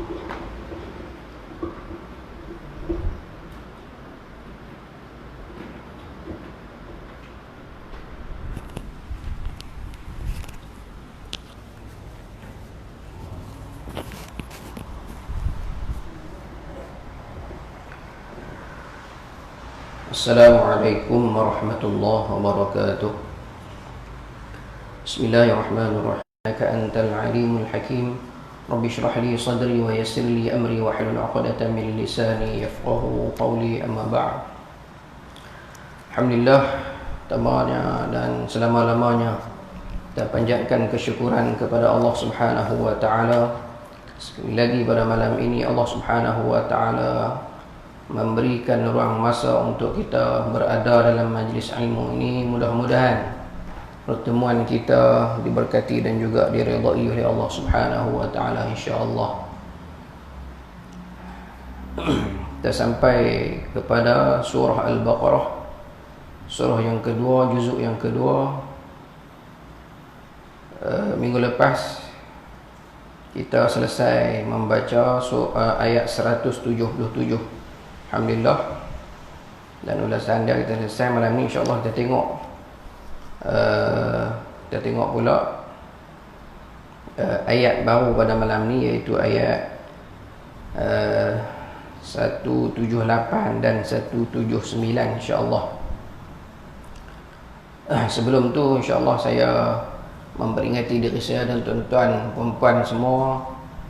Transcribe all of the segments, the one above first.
Assalamualaikum warahmatullahi wabarakatuh. Bismillahirrahmanirrahim. Innaka antal alimul hakim. Rabbi shrah li sadri wa yassir li amri wa hlul 'uqdatam min lisani yafqahu qawli, amma ba'd. Alhamdulillah, tamanya dan selama-lamanya kita panjatkan kesyukuran kepada Allah Subhanahu wa taala. Sekali lagi pada malam ini Allah Subhanahu wa taala memberikan ruang masa untuk kita berada dalam majlis ilmu ini. Mudah-mudahan pertemuan kita diberkati dan juga diridai oleh Allah Subhanahu wa taala, insya-Allah. Kita sampai kepada surah Al-Baqarah, surah yang kedua, juzuk yang kedua. Minggu lepas kita selesai membaca ayat 177. Alhamdulillah. Dan ulasan dia kita selesai. Malam ni insya-Allah kita tengok pula ayat baru pada malam ni, iaitu ayat 178 dan 179 insya-Allah. Sebelum tu insya-Allah saya memperingati diri saya dan tuan-tuan perempuan semua.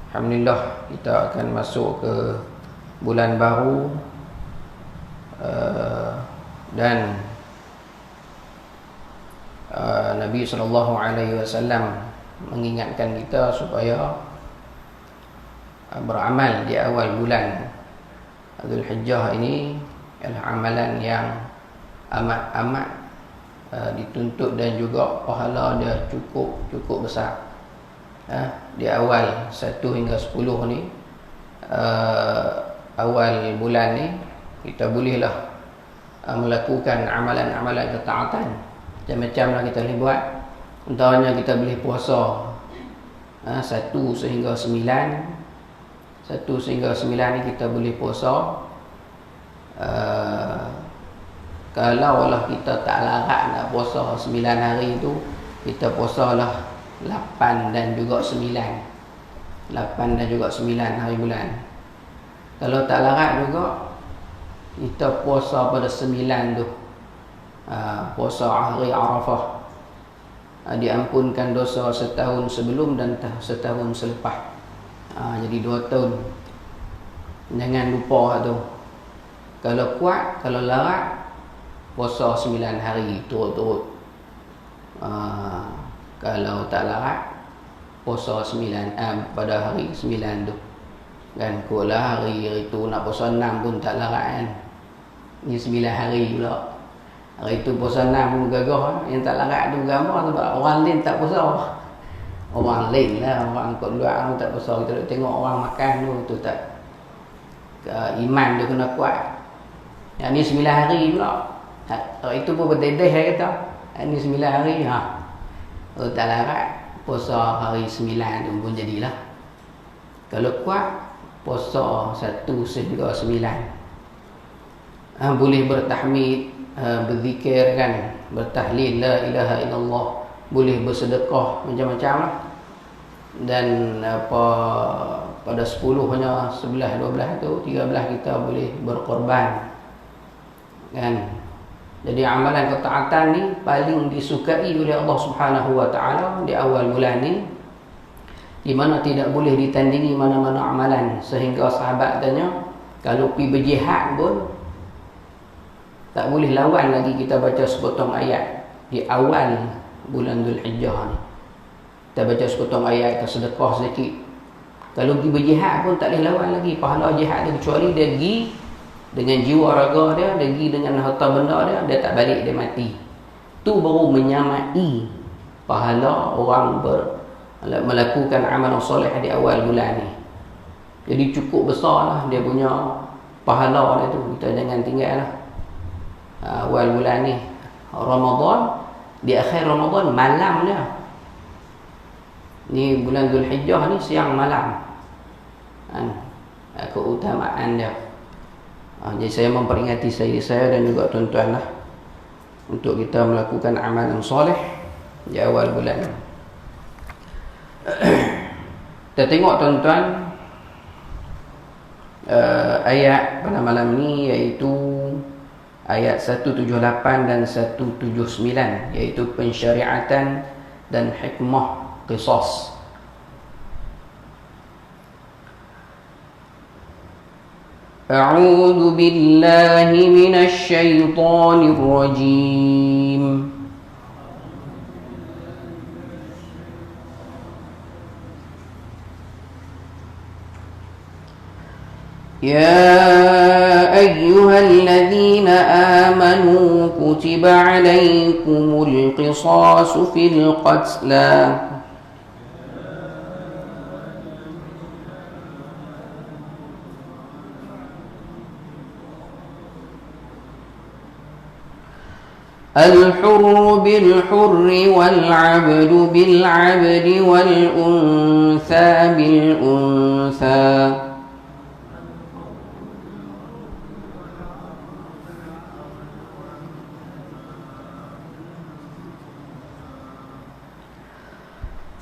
Alhamdulillah, kita akan masuk ke bulan baru, dan Nabi SAW mengingatkan kita supaya beramal di awal bulan Dzulhijjah ini adalah amalan yang amat dituntut dan juga pahala dia cukup besar. Di awal 1 hingga 10 ni, awal bulan ni kita bolehlah melakukan amalan-amalan ketaatan. Macam-macam lah kita boleh buat. Antaranya kita boleh puasa 1 sehingga 9. 1 sehingga 9 ni kita boleh puasa. Kalau lah kita tak larat nak puasa 9 hari tu, kita puasalah 8 dan juga 9. 8 dan juga 9 hari bulan. Kalau tak larat juga, kita puasa pada 9 tu, puasa hari Arafah. Diampunkan dosa setahun sebelum dan setahun selepas. Jadi 2 tahun. Jangan lupa tu. Kalau kuat, kalau larat, puasa 9 hari turut-turut. Kalau tak larat, puasa 9 pada hari 9 tu. Kan kuatlah hari tu nak puasa 6 pun tak larat kan. Ni 9 hari pula. Hari tu puasa 6 pun gagah. Yang tak larat tu gambar sebab orang lain tak puasa. Orang lain lah, orang kat luar tu tak puasa. Kita tengok orang makan tu tak, iman dia kena kuat. Yang ni 9 hari pula. Itu pun berdedeh saya kata. Yang ni 9 hari. Kalau tak larat, puasa hari 9 tu pun jadilah. Kalau kuat, puasa 1 sehingga 9. Boleh bertahmid, berzikir kan, bertahlil la ilaha illallah, boleh bersedekah macam-macam lah. Dan pada 10-nya, 11, 12 tu, 13 kita boleh berkorban kan. Jadi amalan ketaatan ni paling disukai oleh Allah Subhanahu wa taala di awal bulan ni, di mana tidak boleh ditandingi mana-mana amalan. Sehingga sahabat tanya, kalau pergi berjihad pun tak boleh lawan lagi kita baca sepotong ayat di awal bulan Dzulhijjah ni. Kita baca sepotong ayat, kita sedekah sedikit. Kalau pergi berjihad pun tak boleh lawan lagi pahala jihad dia, kecuali dia pergi dengan jiwa raga dia pergi dengan harta benda dia tak balik, dia mati. Tu baru menyamai pahala orang melakukan amalan soleh di awal bulan ni. Jadi cukup besar lah dia punya pahala dia tu. Kita jangan tinggal lah. Awal bulan ni Ramadan, di akhir Ramadan malam dia. Ni bulan Dzulhijjah ni siang malam. keutamaan dia. Jadi saya memperingati saya dan juga tuan-tuan lah, untuk kita melakukan amalan soleh di awal bulan. Kita tengok tuan-tuan, ayat pada malam ni iaitu ayat 178 dan 179, iaitu pensyariatan dan hikmah qisas. A'udzu billahi minasy syaithanir rajim. يا أيها الذين آمنوا كتب عليكم القصاص في القتلى الحر بالحر والعبد بالعبد والأنثى بالأنثى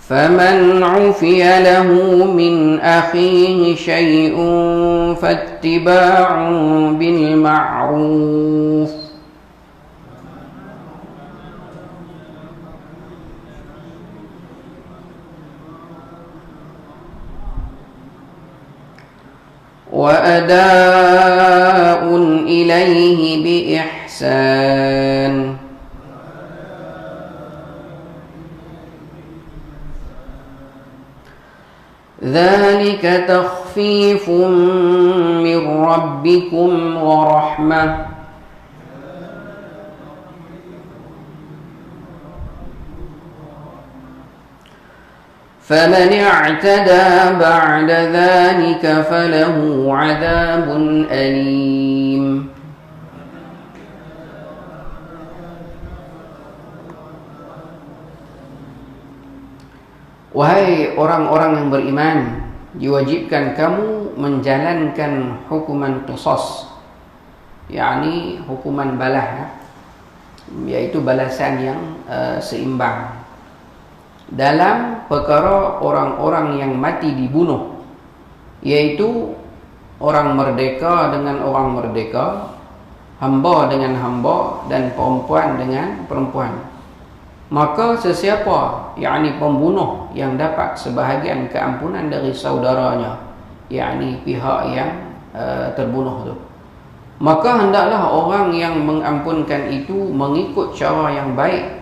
فمن عفي له من أخيه شيء فاتباع بالمعروف وأداء إليه بإحسان ذلك تخفيف من ربكم ورحمة فمن اعتدى بعد ذلك فله عذاب أليم. Wahai orang-orang yang beriman, diwajibkan kamu menjalankan hukuman qisas, yakni hukuman balas, yaitu balasan yang seimbang dalam perkara orang-orang yang mati dibunuh, yaitu orang merdeka dengan orang merdeka, hamba dengan hamba, dan perempuan dengan perempuan. Maka sesiapa, yakni pembunuh, yang dapat sebahagian keampunan dari saudaranya, yakni pihak yang terbunuh tu, maka hendaklah orang yang mengampunkan itu mengikut cara yang baik,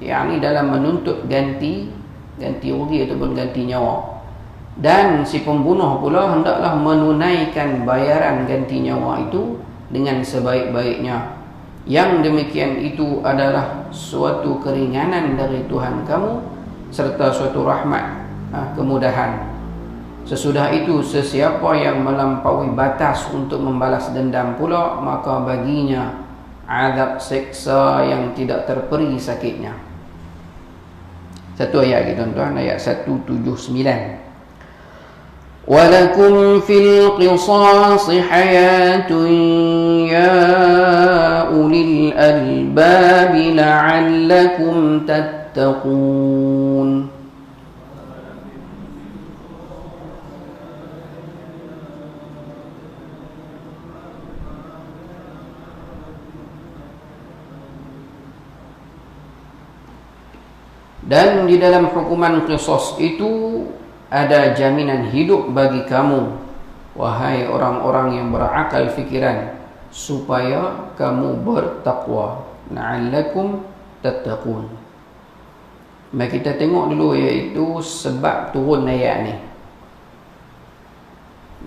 yakni dalam menuntut ganti rugi ataupun ganti nyawa. Dan si pembunuh pula hendaklah menunaikan bayaran ganti nyawa itu dengan sebaik-baiknya. Yang demikian itu adalah suatu keringanan dari Tuhan kamu serta suatu rahmat, kemudahan. Sesudah itu, sesiapa yang melampaui batas untuk membalas dendam pula, maka baginya azab seksa yang tidak terperi sakitnya. Satu ayat lagi tuan-tuan, ayat 179. وَلَكُمْ فِي الْقِصَاصِ حَيَاةٌ يَا أُولِي الْأَلْبَابِ لَعَلَّكُمْ تَتَّقُونَ. Dan di dalam hukuman qisas itu ada jaminan hidup bagi kamu, wahai orang-orang yang berakal fikiran, supaya kamu bertakwa. La'allakum tattaqun. Mari kita tengok dulu iaitu sebab turun ayat ni.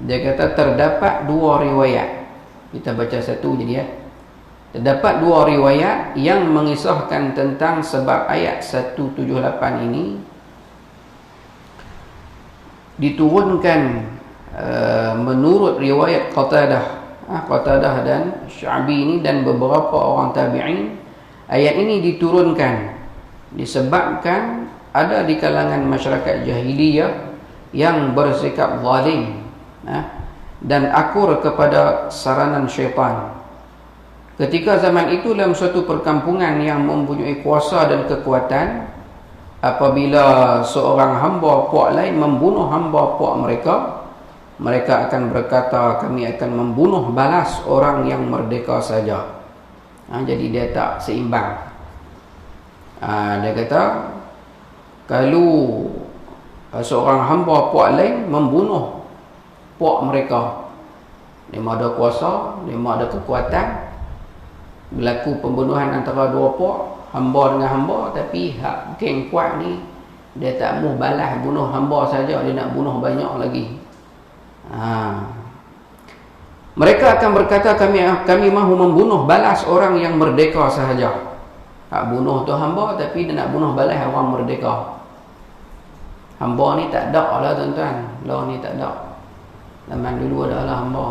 Dia kata terdapat dua riwayat. Kita baca satu jadi ya. Terdapat dua riwayat yang mengisahkan tentang sebab ayat 178 ini diturunkan menurut riwayat Qatadah dan Sya'bi ini dan beberapa orang tabi'in. Ayat ini diturunkan disebabkan ada di kalangan masyarakat jahiliyah yang bersikap zalim, dan akur kepada saranan syaitan. Ketika zaman itu dalam suatu perkampungan yang mempunyai kuasa dan kekuatan, apabila seorang hamba puak lain membunuh hamba puak mereka, mereka akan berkata, kami akan membunuh balas orang yang merdeka saja. Jadi dia tak seimbang. Dia kata, kalau seorang hamba puak lain membunuh puak mereka, dia ada kuasa, dia ada kekuatan, berlaku pembunuhan antara dua puak, hamba dengan hamba, tapi hak geng kuat ni dia tak mau balas bunuh hamba saja, dia nak bunuh banyak lagi. Mereka akan berkata, kami mahu membunuh balas orang yang merdeka sahaja. Tak bunuh tu hamba, tapi dia nak bunuh balas orang merdeka. Hamba ni tak ada lah tuan-tuan. Lah ni tak ada. Zaman dulu adalah hamba.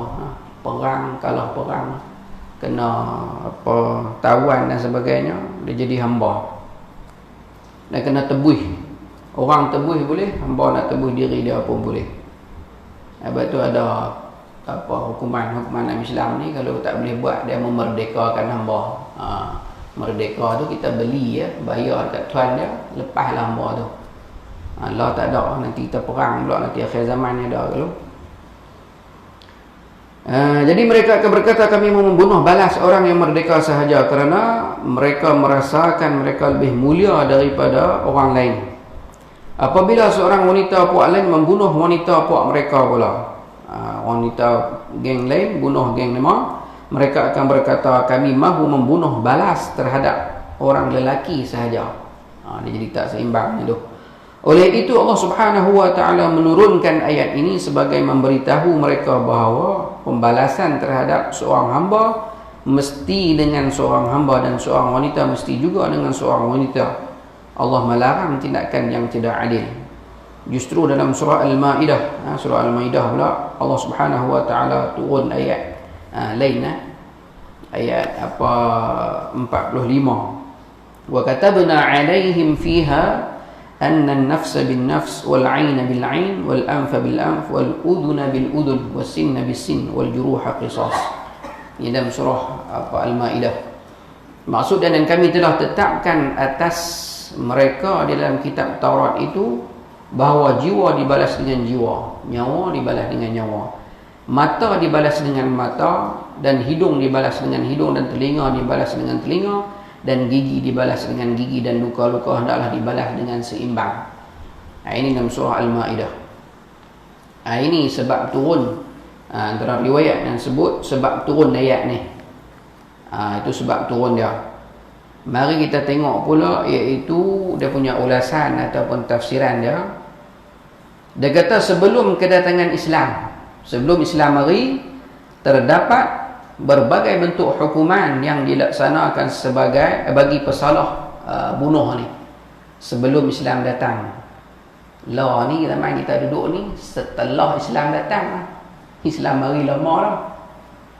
Perang, kalah perang, kena apa tawan dan sebagainya, dia jadi hamba. Dan kena tebuih. Orang tebuih boleh, hamba nak tebuih diri dia pun boleh. Sebab tu ada apa hukuman dalam Islam ni, kalau tak boleh buat, dia memerdekakan hamba. Merdeka tu kita beli ya, bayar kat tuan dia, lepaslah hamba tu. Allah tak ada, nanti kita perang pula, nanti akhir zaman ni ada kalau. Jadi mereka akan berkata, kami mau membunuh balas orang yang merdeka sahaja, kerana mereka merasakan mereka lebih mulia daripada orang lain. Apabila seorang wanita puak lain membunuh wanita puak mereka pula, wanita geng lain bunuh geng lima, mereka akan berkata, kami mahu membunuh balas terhadap orang lelaki sahaja. Dia jadi tak seimbang itu. Oleh itu Allah Subhanahu wa taala menurunkan ayat ini sebagai memberitahu mereka bahawa pembalasan terhadap seorang hamba mesti dengan seorang hamba, dan seorang wanita mesti juga dengan seorang wanita. Allah melarang tindakan yang tidak adil. Justru dalam surah Al-Maidah, surah Al-Maidah pula Allah Subhanahu wa taala turun ayat lain, ayat 45. Wa katabna 'alaihim fiha anna an-nafsa bin-nafs wal-'ayna bil-'ayn wal-anfa bil-anf wal-udhuna bil-udhun was-sinna bis-sinn wal-juruha qisas. Ini dalam surah Al-Maidah. Maksudnya, dan kami telah tetapkan atas mereka di dalam kitab Taurat itu bahawa jiwa dibalas dengan jiwa, nyawa dibalas dengan nyawa, mata dibalas dengan mata, dan hidung dibalas dengan hidung, dan telinga dibalas dengan telinga, dan gigi dibalas dengan gigi, dan luka-luka hendaklah dibalas dengan seimbang. Ini dalam surah Al-Maidah. Ini sebab turun, antara riwayat yang sebut sebab turun ayat ni. Itu sebab turun dia. Mari kita tengok pula, iaitu dia punya ulasan ataupun tafsiran dia. Dia kata, sebelum kedatangan Islam, sebelum Islam mari, terdapat berbagai bentuk hukuman yang dilaksanakan sebagai bagi pesalah bunuh ni sebelum Islam datang. Law ni zaman kita duduk ni setelah Islam datang. Islam mari lama dah,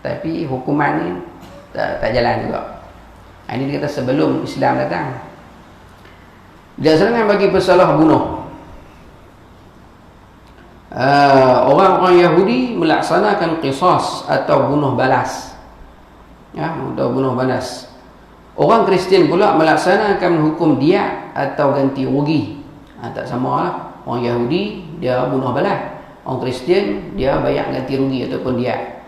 tapi hukuman ni tak jalan juga. Ini dia kata sebelum Islam datang. Dilaksanakan bagi pesalah bunuh. Orang-orang Yahudi melaksanakan qisas atau bunuh balas, atau bunuh balas. Orang Kristian pula melaksanakan hukum diat atau ganti rugi. Tak sama lah. Orang Yahudi dia bunuh balas, orang Kristian dia bayar ganti rugi ataupun diat.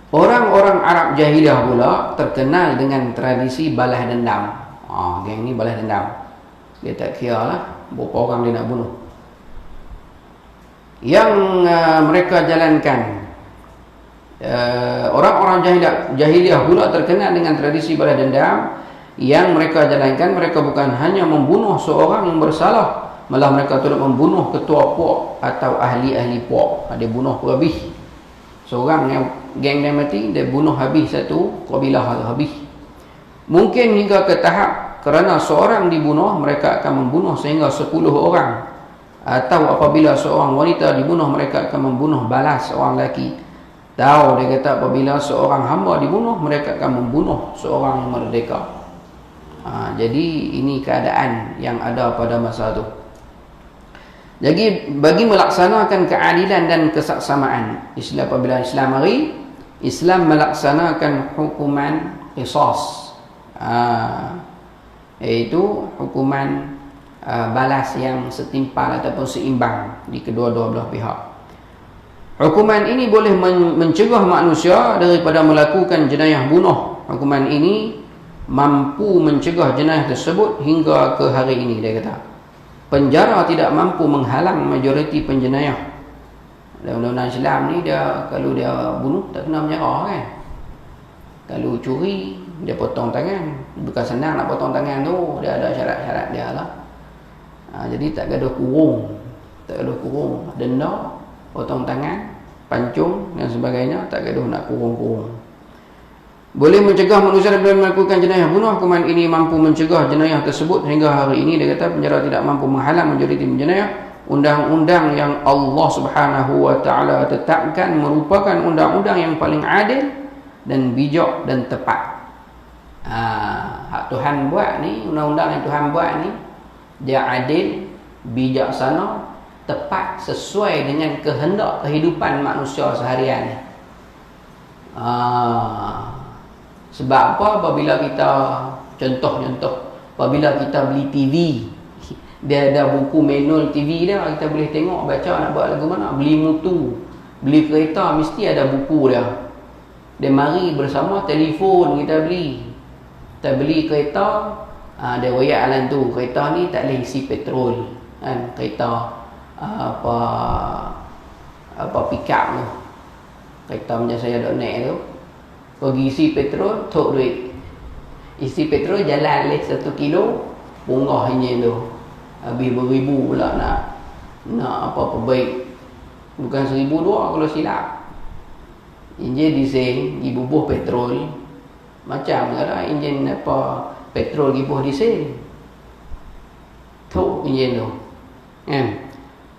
Orang-orang Arab jahiliah pula terkenal dengan tradisi balas dendam. Geng ni balas dendam, dia tak kira lah berapa orang dia nak bunuh. Yang mereka jalankan, orang-orang jahiliah pula terkenal dengan tradisi balas dendam yang mereka jalankan. Mereka bukan hanya membunuh seorang yang bersalah, malah mereka turut membunuh ketua puak atau ahli-ahli puak. Dia bunuh habis seorang yang geng dia mati, dia bunuh habis satu kabilah habis. Mungkin hingga ke tahap kerana seorang dibunuh, mereka akan membunuh sehingga 10 orang. Atau apabila seorang wanita dibunuh, mereka akan membunuh balas seorang lelaki. Tahu, dia kata apabila seorang hamba dibunuh, mereka akan membunuh seorang yang merdeka. Jadi ini keadaan yang ada pada masa itu. Jadi bagi melaksanakan keadilan dan kesaksamaan, apabila Islam mari, Islam melaksanakan hukuman qisas, iaitu hukuman balas yang setimpal ataupun seimbang di kedua-dua belah pihak. Hukuman ini boleh mencegah manusia daripada melakukan jenayah bunuh. Hukuman ini mampu mencegah jenayah tersebut hingga ke hari ini, dia kata. Penjara tidak mampu menghalang majoriti penjenayah. Dalam undang-undang Islam ni, dia kalau dia bunuh tak kena penjara kan. Kalau curi, dia potong tangan. Bukan senang nak potong tangan tu, dia ada syarat-syarat dia lah. Jadi tak gaduh kurung, denda, potong tangan, pancung dan sebagainya, tak gaduh nak kurung-kurung. Boleh mencegah manusia daripada melakukan jenayah bunuh. Hukuman ini mampu mencegah jenayah tersebut hingga hari ini. Dia kata penjara tidak mampu menghalang majoriti jenayah. Undang-undang yang Allah Subhanahu wa taala tetapkan merupakan undang-undang yang paling adil dan bijak dan tepat. Hak Tuhan buat ni, undang-undang yang Tuhan buat ni, dia adil, bijaksana, tepat, sesuai dengan kehendak kehidupan manusia seharian. Sebab apa? Apabila kita apabila kita beli TV, dia ada buku manual TV dia, kita boleh tengok, baca nak buat lagu mana. Beli motor, beli kereta, mesti ada buku dia. Dia mari bersama telefon kita beli. Kita beli kereta, dia royak alam tu, kereta ni tak boleh isi petrol kan, kereta apa pick up tu, kereta macam saya dok naik tu, pergi isi petrol, tok duit. Isi petrol jalan leh 1 kilo, punggah enjin tu. Habis beribu pula nak apa-apa baik. Bukan 1,200 kalau silap. Enjin diesel dibubuh petrol. Macam lah enjin apa petrol dibubuh diesel. Tok enjin tu. Kan?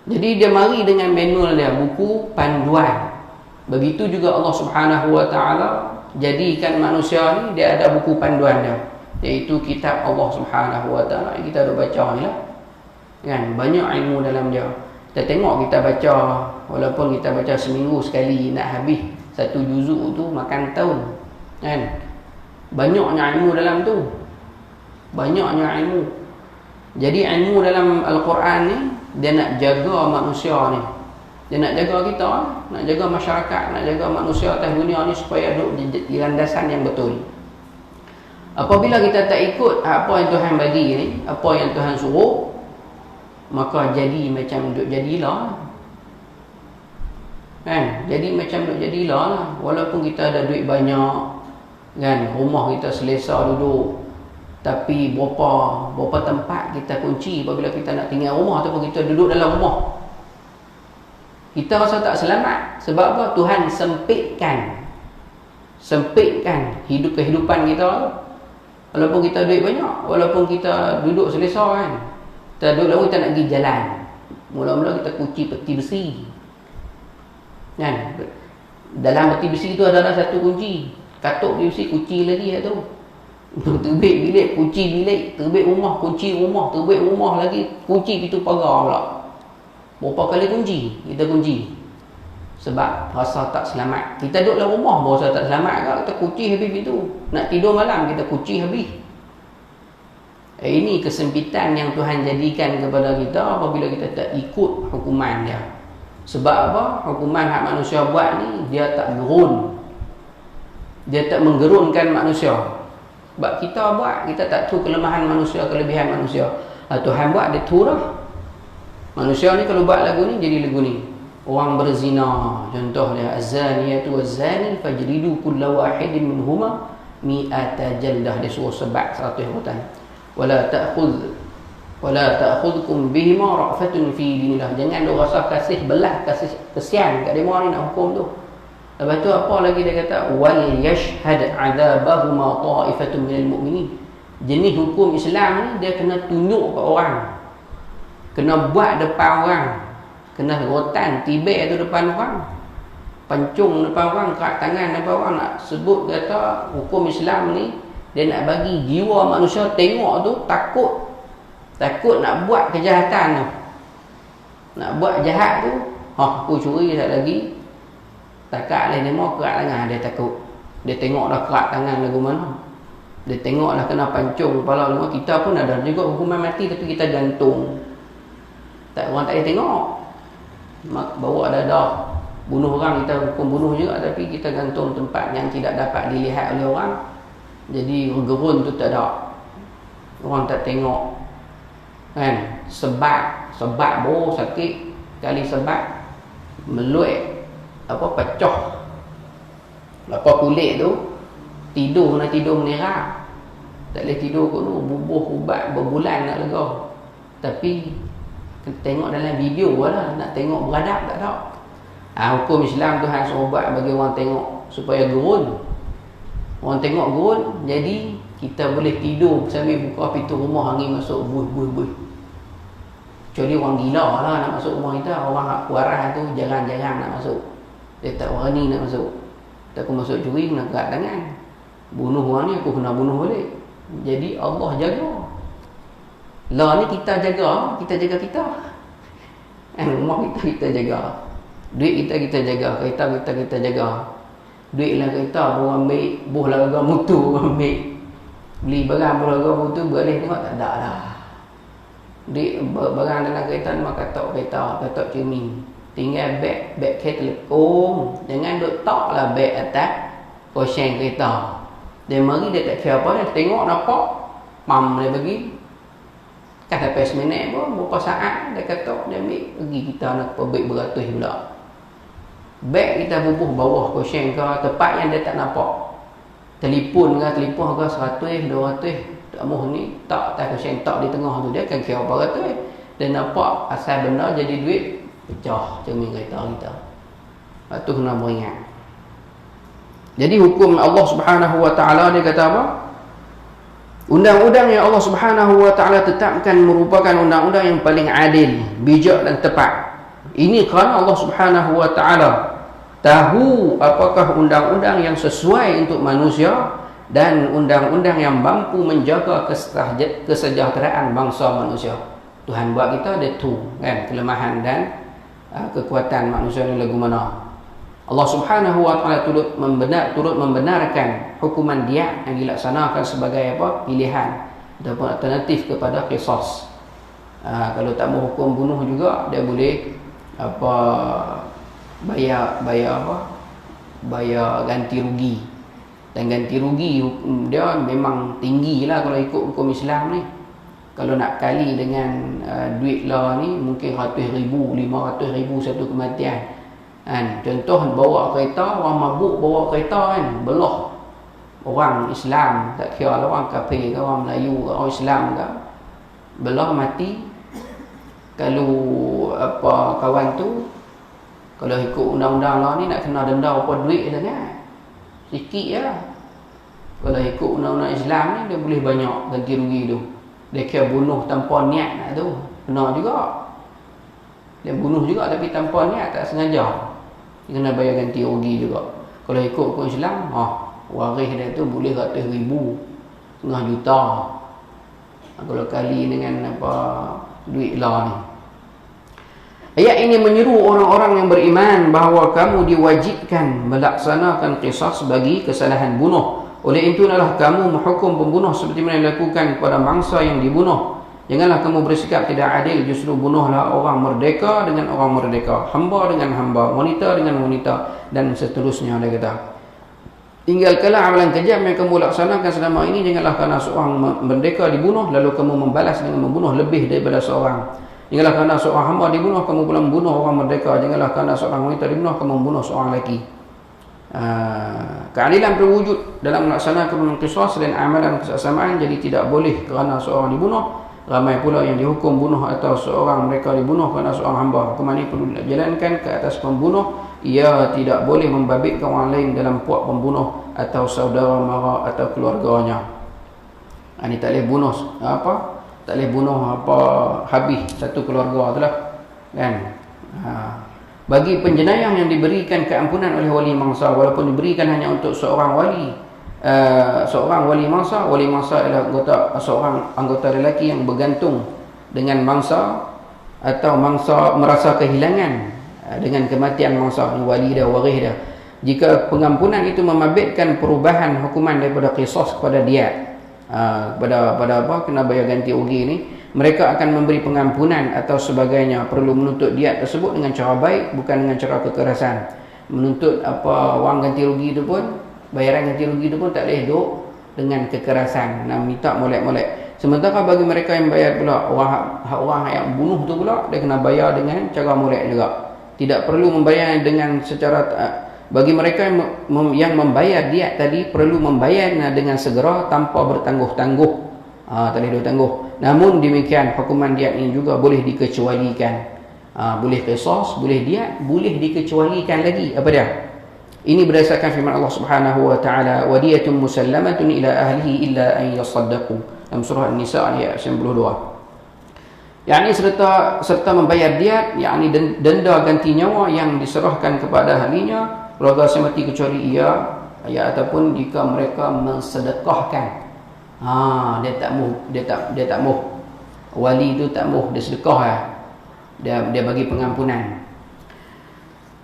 Jadi dia mari dengan manual dia, buku panduan. Begitu juga Allah Subhanahu wa taala jadikan manusia ni, dia ada buku panduan dia, iaitu kitab Allah Subhanahu wa taala. Kita dah baca ni lah kan, banyak ilmu dalam dia. Kita tengok, kita baca, walaupun kita baca seminggu sekali, nak habis 1 juzuk tu makan tahun kan. Banyaknya ilmu dalam tu, banyaknya ilmu. Jadi ilmu dalam Al-Quran ni, dia nak jaga manusia ni, dia nak jaga kita, nak jaga masyarakat, nak jaga manusia atas dunia ni supaya duduk di landasan yang betul. Apabila kita tak ikut apa yang Tuhan bagi ni, apa yang Tuhan suruh, maka jadi macam duduk jadilah kan, jadi macam duduk jadilah lah. Walaupun kita ada duit banyak kan, rumah kita selesa duduk, tapi berapa tempat kita kunci apabila kita nak tinggal rumah ataupun kita duduk dalam rumah, kita rasa tak selamat. Sebab apa? Tuhan sempitkan kehidupan kita. Walaupun kita duit banyak, walaupun kita duduk selesa kan, kita duduk lama, kita nak pergi jalan, mula-mula kita kunci peti besi kan. Dalam peti besi tu ada satu kunci, katuk peti besi, kunci lagi tu. Terbit bilik, kunci bilik. Terbit rumah, kunci rumah. Terbit rumah lagi, kunci pintu pagar pula. Berapa kali kunci kita kunci? Sebab rasa tak selamat. Kita duduk dalam rumah rasa tak selamat kan, kita kunci habis pintu. Nak tidur malam, kita kunci habis. Ini kesempitan yang Tuhan jadikan kepada kita apabila kita tak ikut hukuman dia. Sebab apa? Hukuman hak manusia buat ni, dia tak gerun, dia tak menggerunkan manusia. Sebab kita buat, kita tak tahu kelemahan manusia, kelebihan manusia. Tuhan buat, dia tahu dah. Manusia ni kalau buat lagu ni, jadi lagu ni. Orang berzina, contoh dia, az-zaniyatu waz-zani fajlidu kulla wahidin minhuma mi'ata jaldah. Dia suruh sebab 100 hutan. Wala ta'khudhukum bihima ra'fatun fi dinillah. Jangan dia rasa kasih belah, kasih kesian kat dia ni nak hukum tu. Lepas tu apa lagi dia kata? Wal yashhad 'adzabahuma ta'ifatun minal mu'minin. Jenis hukum Islam ni dia kena tunjuk kat orang, kena buat depan orang, kena rotan tibet tu depan orang, pancung depan orang, kerat tangan depan orang. Nak sebut kata hukum Islam ni, dia nak bagi jiwa manusia tengok tu takut nak buat kejahatan tu. nak buat jahat tu, aku curi tak lagi. Takat lain dia mau kerat tangan, dia takut. Dia tengok dah kerat tangan lagu mana. Dia tengok dah kena pancung kepala lama. Kita pun ada juga hukuman mati tapi kita gantung. Tak, orang tak boleh tengok. Bawa dadah bunuh orang, kita hukum bunuh juga, tapi kita gantung tempat yang tidak dapat dilihat oleh orang. Jadi gerun tu tak ada, orang tak tengok kan. Sebab bau sakit kali, sebab meluat pecah kulit tu. Tidur kena tidur menerap, tak boleh tidur kot tu, bubuh ubat berbulan nak lega. Tapi tengok dalam video lah, nak tengok beradab tak ada. Hukum Islam Tuhan suruh ubat bagi orang tengok supaya gerun. Orang tengok gerun, jadi kita boleh tidur sambil buka pintu rumah, angin masuk buih. Kecuali orang gila lah nak masuk rumah kita. Orang waras tu jarang-jarang nak masuk, dia tak berani nak masuk. Aku masuk curi kena kerat tangan, bunuh orang ni aku kena bunuh balik. Jadi Allah jaga. Lah ni kita jaga kita. Rumah kita jaga. Duit kita jaga. Kereta kita jaga. Duit lah kereta orang ambil, buh larga mutu orang ambil. Beli barang buh larga mutu, boleh tengok tak ada lah. Duit barang dalam kereta ni katok kereta, katok cermin. Tinggal beg kereta lekong. Jangan duk tok lah beg atas koseng kereta. Dia mari dia tak kira apa, dia tengok nampak pam dia bagi. Kan sampai seminit pun, berapa saat dia kata dia ambil, pergi kita nak perbeg beratus pula. Beg kita bubuh bawah koseng ke tempat yang dia tak nampak. Telefon ke 100, 200, tak mahu ni, tak koseng, tak di tengah tu, dia akan kira apa ratus. Dia nampak asal benar jadi duit, pecah cermin kereta kita. Lepas tu kena beringat. Jadi hukum Allah Subhanahu Wa Taala, dia kata apa? Undang-undang yang Allah Subhanahu Wa Taala tetapkan merupakan undang-undang yang paling adil, bijak dan tepat. Ini kerana Allah Subhanahu Wa Taala tahu apakah undang-undang yang sesuai untuk manusia dan undang-undang yang mampu menjaga kesejahteraan bangsa manusia. Tuhan buat kita ada tu kan, kelemahan dan kekuatan manusia ni lagu mana. Allah Subhanahu Wa Taala turut membenarkan hukuman diat yang dilaksanakan sebagai apa? Pilihan ataupun alternatif kepada qisas. Kalau tak mau hukum bunuh juga, dia boleh bayar ganti rugi. Dan ganti rugi dia memang tinggi lah kalau ikut hukum Islam ni. Kalau nak kali dengan duit lah ni mungkin 100,000, 500,000 satu kematian kan. Contoh bawa kereta, orang mabuk bawa kereta kan, belah orang Islam, tak kira lah orang kafir ke, orang Melayu ke, orang Islam ke, belah mati. Kalau kawan tu, kalau ikut undang-undang lah ni nak kena denda apa duit sangat, sikit je lah. Kalau ikut undang-undang Islam ni dia boleh banyak ganti rugi tu. Dia kira bunuh tanpa niat nak tu, kena juga. Dia bunuh juga tapi tanpa niat, tak sengaja, dia kena bayar ganti rugi juga. Kalau ikut hukum Islam, waris dia tu boleh ratus ribu, setengah juta. Kalau kali dengan duit lah ni. Ayat ini menyeru orang-orang yang beriman bahawa kamu diwajibkan melaksanakan qisas bagi kesalahan bunuh. Oleh itu adalah kamu menghukum pembunuh seperti mana dilakukan kepada mangsa yang dibunuh. Janganlah kamu bersikap tidak adil, justru bunuhlah orang merdeka dengan orang merdeka, hamba dengan hamba, wanita dengan wanita, dan seterusnya. Dia kata, tinggalkanlah amalan kejam yang kamu laksanakan selama ini. Janganlah kerana seorang merdeka dibunuh lalu kamu membalas dengan membunuh lebih daripada seorang. Janganlah kerana seorang hamba dibunuh kamu pula membunuh orang merdeka. Janganlah kerana seorang wanita dibunuh kamu membunuh seorang lelaki. Keadilan terwujud dalam melaksanakan qisas dan amalan kesesamaan. Jadi tidak boleh kerana seorang dibunuh ramai pula yang dihukum bunuh atau seorang mereka dibunuh kerana seorang hamba. Hukuman ini perlu dijalankan ke atas pembunuh. Ia tidak boleh membabitkan orang lain dalam puak pembunuh atau saudara mara atau keluarganya. Ini tak boleh bunuh tak boleh bunuh habis satu keluarga tu lah kan. Bagi penjenayah yang diberikan keampunan oleh wali mangsa, walaupun diberikan hanya untuk seorang wali mangsa. Wali mangsa adalah seorang anggota lelaki yang bergantung dengan mangsa atau mangsa merasa kehilangan dengan kematian mangsa wali dia, waris dia, jika pengampunan itu memabitkan perubahan hukuman daripada qisas kepada dia, pada apa kena bayar ganti rugi ni, mereka akan memberi pengampunan atau sebagainya, perlu menuntut diat tersebut dengan cara baik, bukan dengan cara kekerasan. Menuntut apa wang ganti rugi itu pun, bayaran ganti rugi itu pun tak boleh duk dengan kekerasan, nak minta molek-molek. Sementara bagi mereka yang bayar pula, orang yang bunuh tu pula, dia kena bayar dengan cara molek juga. Tidak perlu membayar dengan secara bagi mereka yang membayar diat tadi, perlu membayar dengan segera tanpa bertangguh-tangguh. Tak boleh bertangguh. Namun demikian, hukuman diat ini juga boleh dikecualikan. Boleh qisas, boleh diat, boleh dikecualikan lagi. Apa dia? Ini berdasarkan firman Allah Subhanahu wa taala, wa diyatun musallamatun ila ahlihi illa an yasaddaqu. Dalam surah An-Nisa ayat 92. Yakni serta membayar diat, yakni denda ganti nyawa yang diserahkan kepada ahlinya, keluarga semati kecuali ia, ya, ataupun jika mereka mensedekahkan. Dia tak mau. Wali itu tak mau, dia sedekah lah. Dia bagi pengampunan.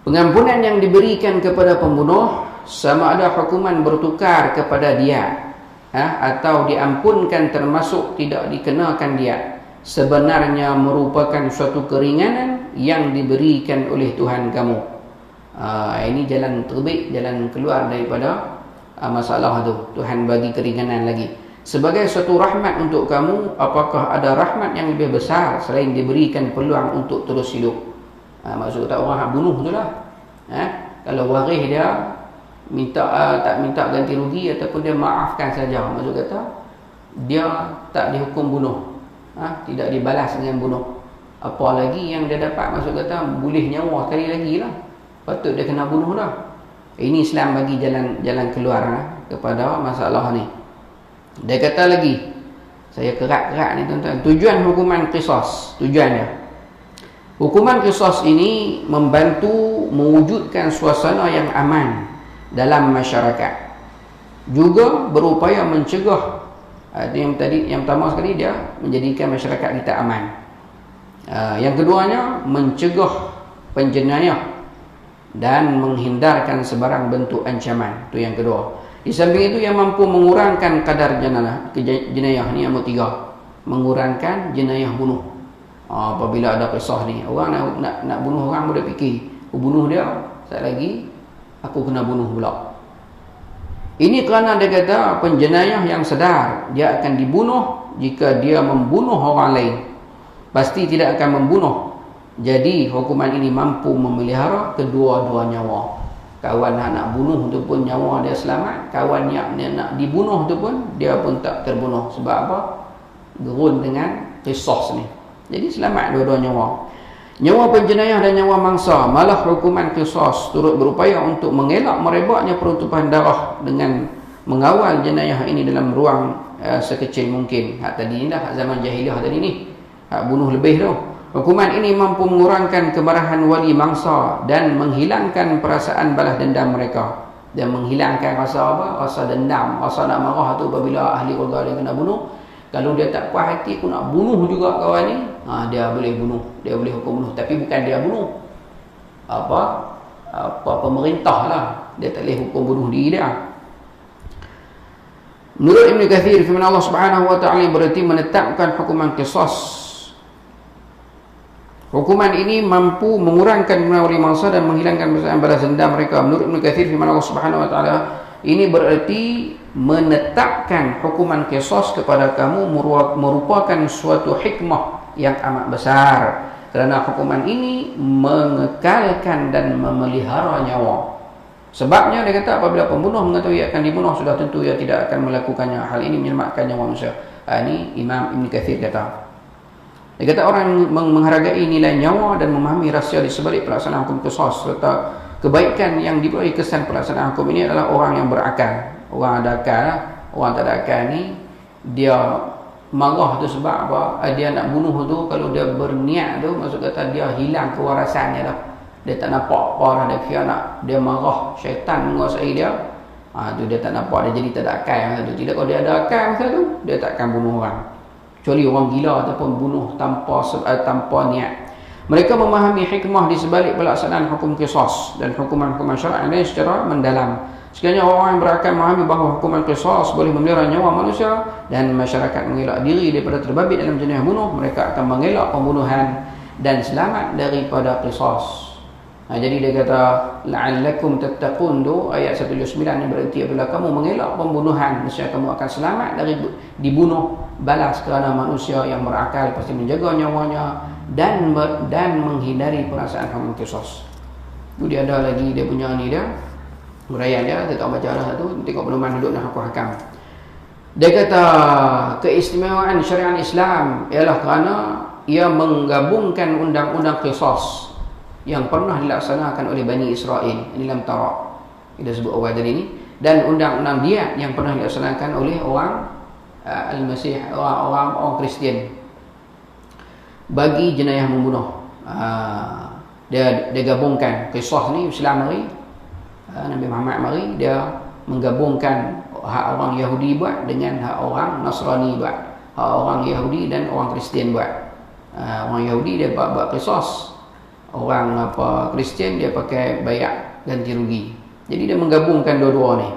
Pengampunan yang diberikan kepada pembunuh sama ada hukuman bertukar kepada dia, atau diampunkan termasuk tidak dikenakan dia, sebenarnya merupakan suatu keringanan yang diberikan oleh Tuhan kamu. Ini jalan terbaik, jalan keluar daripada masalah tu. Tuhan bagi keringanan lagi sebagai suatu rahmat untuk kamu. Apakah ada rahmat yang lebih besar selain diberikan peluang untuk terus hidup? Maksud kata orang bunuh tu lah, kalau waris dia tak minta ganti rugi ataupun dia maafkan saja, maksud kata dia tak dihukum bunuh, tidak dibalas dengan bunuh. Apalagi yang dia dapat, maksud kata boleh nyawa sekali lagi lah, patut dia kena bunuh dah. Ini Islam bagi jalan keluar kepada masalah ni. Dia kata lagi, saya kerak-kerak ni tuan-tuan, tujuan hukuman qisas, tujuan dia, hukuman qisas ini membantu mewujudkan suasana yang aman dalam masyarakat, juga berupaya mencegah, yang pertama sekali dia menjadikan masyarakat kita aman. Yang keduanya mencegah penjenayah dan menghindarkan sebarang bentuk ancaman. Itu yang kedua. Di samping itu yang mampu mengurangkan kadar jenayah ni, yang ketiga, mengurangkan jenayah bunuh. Apabila ada kisah ni, orang nak bunuh orang, boleh fikir, aku bunuh dia, sekali lagi aku kena bunuh pula. Ini kerana dia kata penjenayah yang sedar, dia akan dibunuh jika dia membunuh orang lain, pasti tidak akan membunuh. Jadi hukuman ini mampu memelihara kedua-dua nyawa. Kawan nak bunuh tu pun nyawa dia selamat, kawan yang nak dibunuh tu pun dia pun tak terbunuh. Sebab apa? Gerun dengan qisas ni. Jadi selamat dua-dua nyawa. Nyawa penjenayah dan nyawa mangsa, malah hukuman qisas turut berupaya untuk mengelak merebaknya peruntuhan darah dengan mengawal jenayah ini dalam ruang sekecil mungkin. Hak tadi ni dah, hak zaman jahiliah tadi ni, hak bunuh lebih tu. Hukuman ini mampu mengurangkan kemarahan wali mangsa dan menghilangkan perasaan balas dendam mereka. Dan menghilangkan rasa apa? Rasa dendam, rasa nak marah tu apabila ahli keluarga dia kena bunuh. Kalau dia tak puas hati, aku nak bunuh juga kawan ni, dia boleh bunuh, dia boleh hukum bunuh. Tapi bukan dia bunuh, apa pemerintah lah, dia tak boleh hukum bunuh diri dia. Menurut Ibn Kathir, firman Allah Subhanahu wa taala berarti menetapkan hukuman qisas. Hukuman ini mampu mengurangkan wali mangsa dan menghilangkan perasaan balas dendam mereka. Menurut Ibn Kathir, firman Allah Subhanahu wa taala ini berarti menetapkan hukuman qisas kepada kamu merupakan suatu hikmah yang amat besar, kerana hukuman ini mengekalkan dan memelihara nyawa. Sebabnya dia kata apabila pembunuh mengetahui akan dibunuh, sudah tentu ia tidak akan melakukannya. Hal ini menyelamatkan nyawa manusia. Ini Imam Ibn Kathir kata. Dia kata orang menghargai nilai nyawa dan memahami rahsia di sebalik pelaksanaan hukum qisas serta kebaikan yang diberi kesan pelaksanaan hukum ini adalah orang yang berakal. Orang ada akal, orang tak ada akal ni, dia marah tu sebab apa? Dia nak bunuh tu, kalau dia berniat tu, maksud kata dia hilang kewarasannya dah. Dia tak nampak apa dah, dia kira nak, dia marah, syaitan menguasai dia. Tu dia tak nampak, dia jadi tak ada akal masa tu. Tidak, kalau dia ada akal masa tu, dia takkan bunuh orang. Kecuali orang gila ataupun bunuh tanpa niat. Mereka memahami hikmah di sebalik pelaksanaan hukum qisas dan hukuman-hukuman syar'i lain secara mendalam. Sekiranya orang yang berakal memahami bahawa hukuman qisas boleh memelihara nyawa manusia dan masyarakat mengelak diri daripada terbabit dalam jenis bunuh, mereka akan mengelak pembunuhan dan selamat daripada qisas. Jadi dia kata la'allakum tattaqun tu ayat 179 yang berarti apabila kamu mengelak pembunuhan, nescaya kamu akan selamat dari dibunuh balas, kerana manusia yang berakal pasti menjaga nyawanya dan menghindari perasaan hukum qisas. Tu dia ada lagi dia punya ni dia huraian dia, kita baca dah tu, tengok pedoman hidup dan hukum hakam. Dia kata keistimewaan syariat Islam ialah kerana ia menggabungkan undang-undang qisas yang pernah dilaksanakan oleh Bani Israel ini dalam Taurat, kita sebut awal tadi ni, dan undang-undang diat yang pernah dilaksanakan oleh orang Al-Masih, orang Kristian bagi jenayah membunuh. Dia gabungkan qisas ni. Islam mari, Nabi Muhammad mari, dia menggabungkan hak orang Yahudi buat dengan hak orang Nasrani buat, hak orang Yahudi dan orang Kristian buat. Orang Yahudi dia buat qisas, orang Kristian dia pakai bayar ganti rugi. Jadi dia menggabungkan dua-dua ni.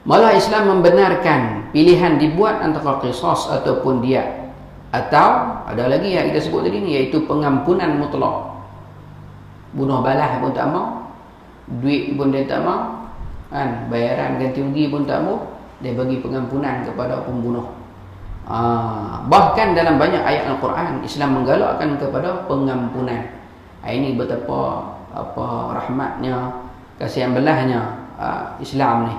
Malah Islam membenarkan pilihan dibuat antara qisas ataupun diat, atau ada lagi yang kita sebut tadi ni, iaitu pengampunan mutlak. Bunuh balas pun tak mau, duit pun dia tak mau, kan, bayaran ganti rugi pun tak mau, dia bagi pengampunan kepada pembunuh. Bahkan dalam banyak ayat Al-Quran Islam menggalakkan kepada pengampunan. Ini betapa rahmatnya, kasihan belahnya Islam ni.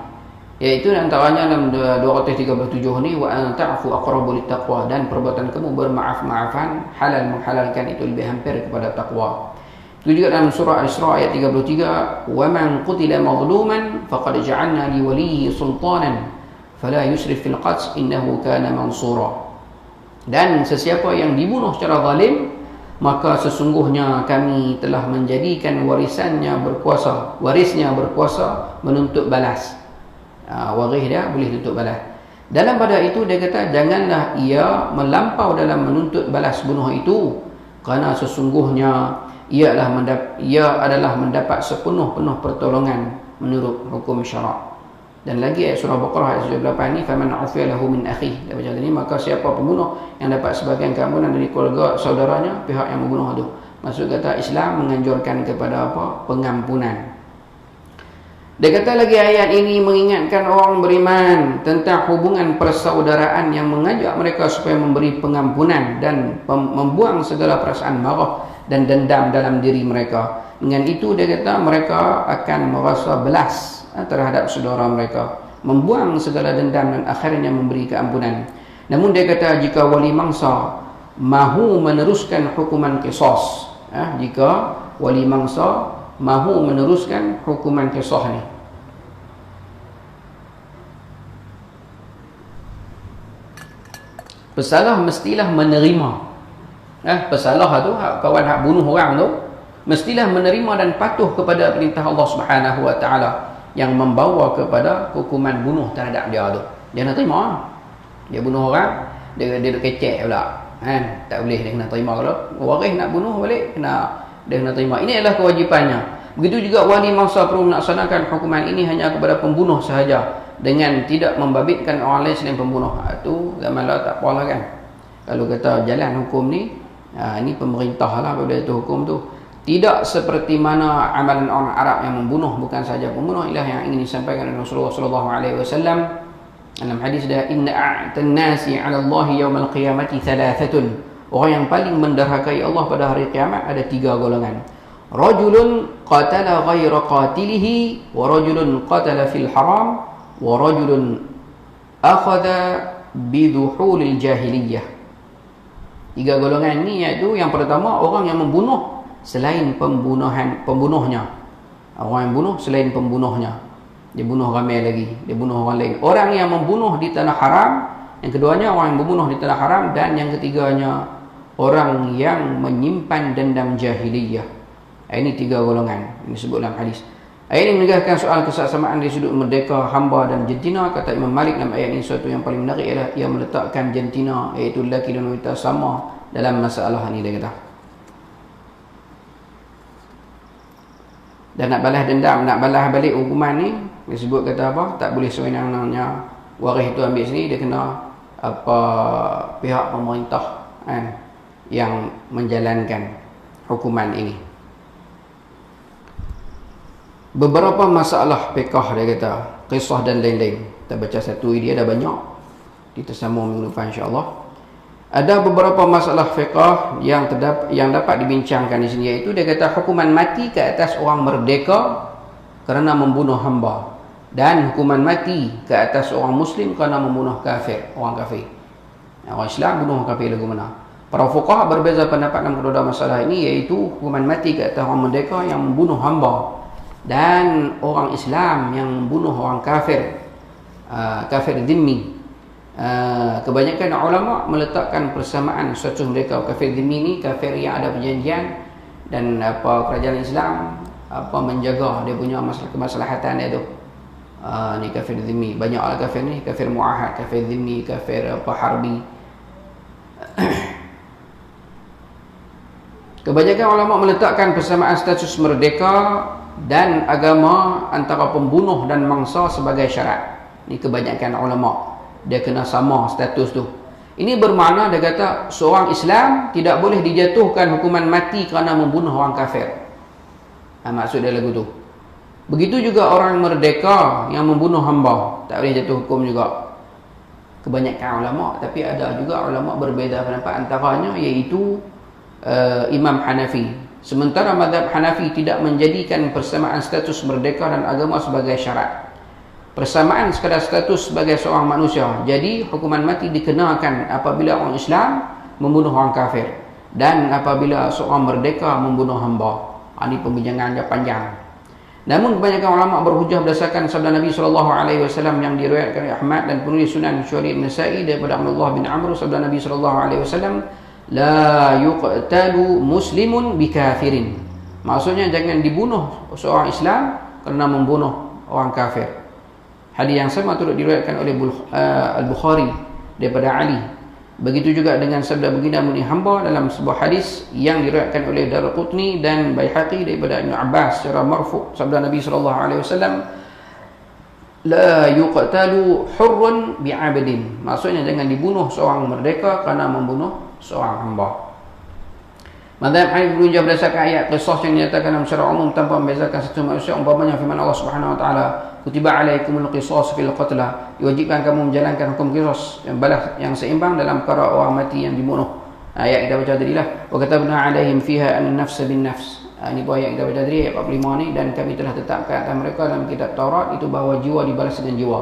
Iaitu antaranya dalam 237 ni, wa an ta'fu aqrabu littaqwa, dan perbuatan kamu bermaaf-maafan halal menghalalkan itu lebih hampir kepada takwa. Itu juga dalam surah Al-Isra ayat 33, wa man qutila mazluman faqad ja'alna li waliyhi sultanan fala yusrif fil qatl innahu kana mansura. Dan sesiapa yang dibunuh secara zalim, maka sesungguhnya kami telah menjadikan warisnya berkuasa menuntut balas. Waris dia boleh tuntut balas. Dalam pada itu dia kata janganlah ia melampau dalam menuntut balas bunuh itu, kerana sesungguhnya ia adalah mendapat sepenuh-penuh pertolongan menurut hukum syarak. Dan lagi ayat surah Baqarah ayat 78 ni, faman ufiya lahu min akhihi, dia baca tadi, maka siapa pembunuh yang dapat sebagian keampunan dari keluarga saudaranya, pihak yang membunuh itu. Maksud kata Islam menganjurkan kepada pengampunan. Dia kata lagi ayat ini mengingatkan orang beriman tentang hubungan persaudaraan yang mengajak mereka supaya memberi pengampunan dan membuang segala perasaan marah dan dendam dalam diri mereka. Dengan itu dia kata mereka akan merasa belas terhadap saudara mereka, membuang segala dendam dan akhirnya memberi keampunan. Namun dia kata jika wali mangsa mahu meneruskan hukuman qisas, jika wali mangsa mahu meneruskan hukuman qisas ni, pesalah mestilah menerima. Pesalah tu, kawan hak bunuh orang tu, mestilah menerima dan patuh kepada perintah Allah Subhanahu Wa Taala yang membawa kepada hukuman bunuh terhadap dia tu. Dia nak terima. Dia bunuh orang, dia kecek pula, kan? Tak boleh, dia kena terima. Kalau waris nak bunuh balik, dia kena terima. Ini adalah kewajipannya. Begitu juga wali mangsa perlu melaksanakan hukuman ini hanya kepada pembunuh sahaja, dengan tidak membabitkan orang lain selain pembunuh. Itu zaman lah tak apalah, kan? Kalau kata jalan hukum ni, ini pemerintah lah pada itu hukum tu. Tidak seperti mana amalan orang Arab yang membunuh, bukan saja pembunuh. Inilah yang ingin disampaikan oleh Rasulullah SAW dalam hadis dia, inna a'tan nasi 'ala Allah yaumal qiyamati thalathatun. Orang yang paling menderhakai Allah pada hari kiamat ada 3 golongan. Rajulun qatala ghaira qatilihi, wa rajulun qatala fil haram, wa rajulun akhadha bidhuhulil jahiliyah. 3 golongan ni iaitu yang pertama orang yang membunuh selain pembunuhnya. Orang yang bunuh selain pembunuhnya, dia bunuh ramai lagi, dia bunuh orang lain. Orang yang membunuh di tanah haram, yang keduanya orang yang membunuh di tanah haram, dan yang ketiganya orang yang menyimpan dendam jahiliyah. Ini 3 golongan ini disebut dalam hadis. Ayat ini menegaskan soal kesamaan dari sudut merdeka hamba dan jantina. Kata Imam Malik dalam ayat ini, sesuatu yang paling menarik ialah ia meletakkan jantina, iaitu lelaki dan wanita, sama dalam masalah ini. Dia kata Dan nak balas dendam, nak balas balik hukuman ni, disebut kata apa? Tak boleh sewenang-wenangnya waris tu ambil sendiri, dia kena apa pihak pemerintah kan yang menjalankan hukuman ini. Beberapa masalah fiqh dia kata, qisah dan lain-lain. Kita baca satu dia dah banyak. Kita sambung minggu depan insya-Allah. Ada beberapa masalah fiqh yang dapat dibincangkan di sini, iaitu dia kata hukuman mati ke atas orang merdeka kerana membunuh hamba, dan hukuman mati ke atas orang muslim kerana membunuh kafir, orang kafir. Orang Islam bunuh orang kafir lagu mana? Para fuqaha berbeza pendapat dalam kedua masalah ini, iaitu hukuman mati ke atas orang merdeka yang membunuh hamba, dan orang Islam yang membunuh orang kafir, kafir dhimmi. Kebanyakan ulama meletakkan persamaan status mereka. Kafir dhimmi ni kafir yang ada perjanjian, dan apa kerajaan Islam apa menjaga dia punya masalah kemaslahatan dia tu. Ni kafir dhimmi. Banyaklah kafir ni, kafir muahad, kafir dhimmi, kafir apa harbi. Kebanyakan ulama meletakkan persamaan status merdeka dan agama antara pembunuh dan mangsa sebagai syarat. Ni kebanyakan ulama, dia kena sama status tu. Ini bermakna dia kata seorang Islam tidak boleh dijatuhkan hukuman mati kerana membunuh orang kafir. Maksud dia lagu tu. Begitu juga orang merdeka yang membunuh hamba, tak boleh jatuh hukum juga. Kebanyakan ulama, tapi ada juga ulama berbeza pendapat, antaranya iaitu Imam Hanafi. Sementara mazhab Hanafi tidak menjadikan persamaan status merdeka dan agama sebagai syarat. Persamaan sekadar status sebagai seorang manusia. Jadi hukuman mati dikenakan apabila orang Islam membunuh orang kafir, dan apabila seorang merdeka membunuh hamba. Ini pembincangan yang panjang. Namun kebanyakan ulama berhujah berdasarkan sabda Nabi SAW yang diriwayatkan oleh Ahmad dan penulis Sunan Syuari An-Nasa'i daripada Abdullah bin Amr, sabda Nabi SAW, la yuqtalu muslimun bikafirin. Maksudnya jangan dibunuh seorang Islam kerana membunuh orang kafir. Hadis yang sama turut diriwayatkan oleh Al-Bukhari daripada Ali. Begitu juga dengan sabda baginda muni hamba dalam sebuah hadis yang diriwayatkan oleh Daraqutni dan Baihaqi daripada Ibn Abbas secara marfu', sabda Nabi SAW, la yuqtalu hurrun bi'abdin. Maksudnya jangan dibunuh seorang merdeka kerana membunuh seorang hamba. Mazhab Hanafi menunjuk berdasarkan ayat qisas yang dinyatakan dalam secara umum tanpa membezakan satu manusia, umpamanya firman Allah Subhanahu wa taala, kutiba alaikumul qisas fil qatla, diwajibkan kamu menjalankan hukum qisas, yang balas yang seimbang dalam perkara orang mati yang dibunuh. Ayat kita baca tadi lah, wa katabna alaihim fiha an-nafs bin nafs. Ini buah ayat kita baca tadi, ayat 45 ni, dan kami telah tetapkan atas mereka dalam kitab Taurat itu bahawa jiwa dibalas dengan jiwa.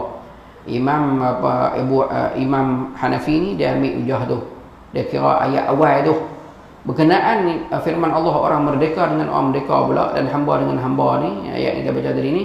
Imam Hanafi ni dia ambil ujah tu, dia kira ayat awal tu berkenaan firman Allah orang merdeka dengan orang merdeka pula, dan hamba dengan hamba ni, ayat yang kita baca tadi ni,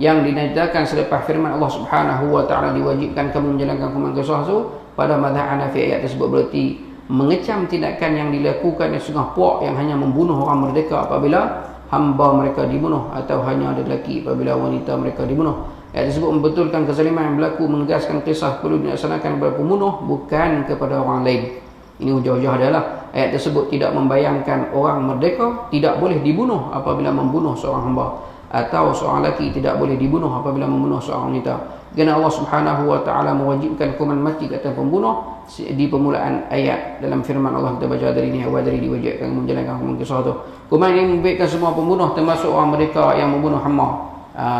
yang dinyatakan selepas firman Allah Subhanahu wa taala diwajibkan kamu menjalankan hukuman qisas tu. Pada mazhab Hanafi ayat tersebut berarti mengecam tindakan yang dilakukan oleh setengah puak yang hanya membunuh orang merdeka apabila hamba mereka dibunuh, atau hanya ada lelaki apabila wanita mereka dibunuh. Ayat tersebut membetulkan kezaliman yang berlaku, menegaskan qisas perlu dilaksanakan kepada pembunuh bukan kepada orang lain. Ini hujah-hujah adalah ayat tersebut tidak membayangkan orang merdeka tidak boleh dibunuh apabila membunuh seorang hamba, atau seorang lelaki tidak boleh dibunuh apabila membunuh seorang wanita. Kerana Allah Subhanahu wa taala mewajibkan hukuman mati ke atas pembunuh di permulaan ayat dalam firman Allah kita baca dari ini, awal dari diwajibkan menjalankan hukuman qisas itu. Hukuman ini membebaskan semua pembunuh termasuk orang merdeka yang membunuh hamba.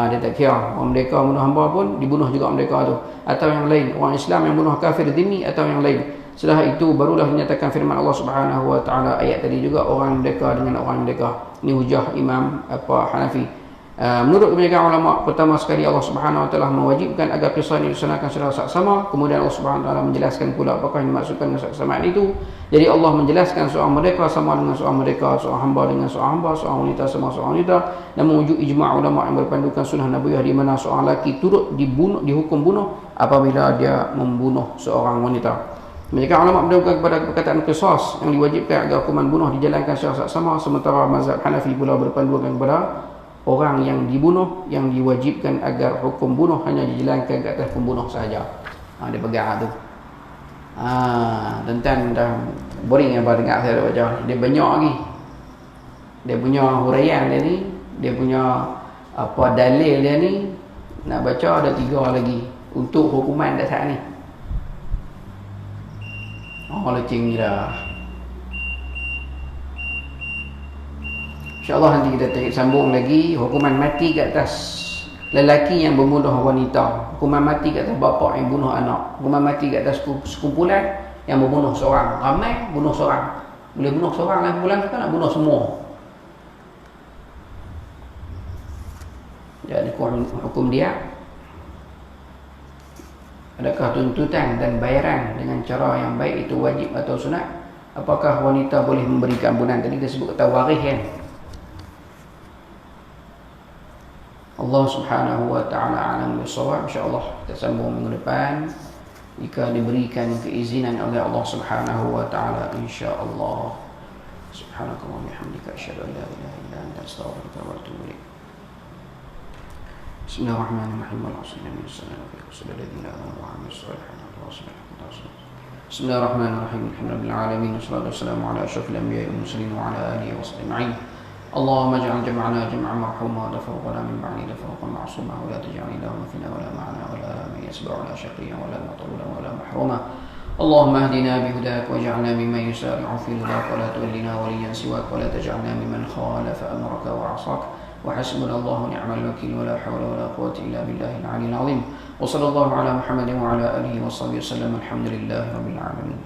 Dia tak kira orang merdeka membunuh hamba pun dibunuh juga merdeka tu, atau yang lain, orang Islam yang membunuh kafir dhimmi atau yang lain. Setelah itu barulah dinyatakan firman Allah Subhanahu wa taala ayat tadi juga, orang merdeka dengan orang merdeka. Ini hujah Imam Hanafi. Menurut kebanyakan ulama, pertama sekali Allah Subhanahu wa taala mewajibkan agar qisas ini dilaksanakan secara saksama. Kemudian Allah Subhanahu wa taala menjelaskan pula apakah yang dimaksudkan dengan saksamaan itu. Jadi Allah menjelaskan seorang merdeka sama dengan seorang merdeka, seorang hamba dengan seorang hamba, seorang wanita sama seorang wanita, dan mewujud ijma' ulama yang berpandukan sunnah nabawiyah di mana seorang lelaki turut dihukum bunuh apabila dia membunuh seorang wanita. Mereka ulama mendukung kepada perkataan qisas yang diwajibkan agar hukuman bunuh dijalankan secara saksama, sementara mazhab Hanafi pula berpandukan kepada orang yang dibunuh yang diwajibkan agar hukum bunuh hanya dijalankan ke atas pembunuh sahaja. Dia pegang tu. Tentang dah boring apa dengar saya baca. Dia banyak lagi. Dia punya huraian dia ni Dia punya apa dalil dia ni nak baca ada 3 lagi untuk hukuman dah saat ni. Lecing dah. InsyaAllah nanti kita sambung lagi hukuman mati ke atas lelaki yang membunuh wanita, hukuman mati ke atas bapa yang bunuh anak, hukuman mati ke atas sekumpulan yang membunuh seorang. Ramai bunuh seorang, boleh bunuh seorang dalam kumpulan tu kan nak bunuh semua. Jadi hukum dia, adakah tuntutan dan bayaran dengan cara yang baik itu wajib atau sunat? Apakah wanita boleh memberikan ampunan? Tadi kita sebut kata waris kan. Allah Subhanahu wa taala alam bisawab. Insya-Allah kita sambung minggu depan jika diberikan keizinan oleh Allah Subhanahu wa taala, insya-Allah. Subhanakallah wa bihamdika asyhadu an la ilaha illa anta astaghfiruka wa atubu ilaik. Bismillahirrahmanirrahim. Bismillahirrahmanirrahim. Alhamdulillah alamin. Wassalatu wassalamu ala asyrafil anbiya'i wal mursalin wa ala alihi wa sahbihi ajma'in. اللهم اجعل جمعنا جمعا مرحوما وتفرقنا من بعده تفرقا معصوما ولا تجعل لهم فينا ولا معنا ولا من يسبع ولا شقيا ولا مطرودا ولا محروما. اللهم اهدنا بهداك واجعلنا ممن يسارع في رضاك ولا تولنا وليا سواك ولا تجعلنا ممن خالف امرك وعصاك. وحسبنا الله ونعم الوكيل ولا حول ولا قوة الا بالله العلي العظيم. وصلى الله على محمد وعلى اله وصحبه وسلم. الحمد لله رب العالمين.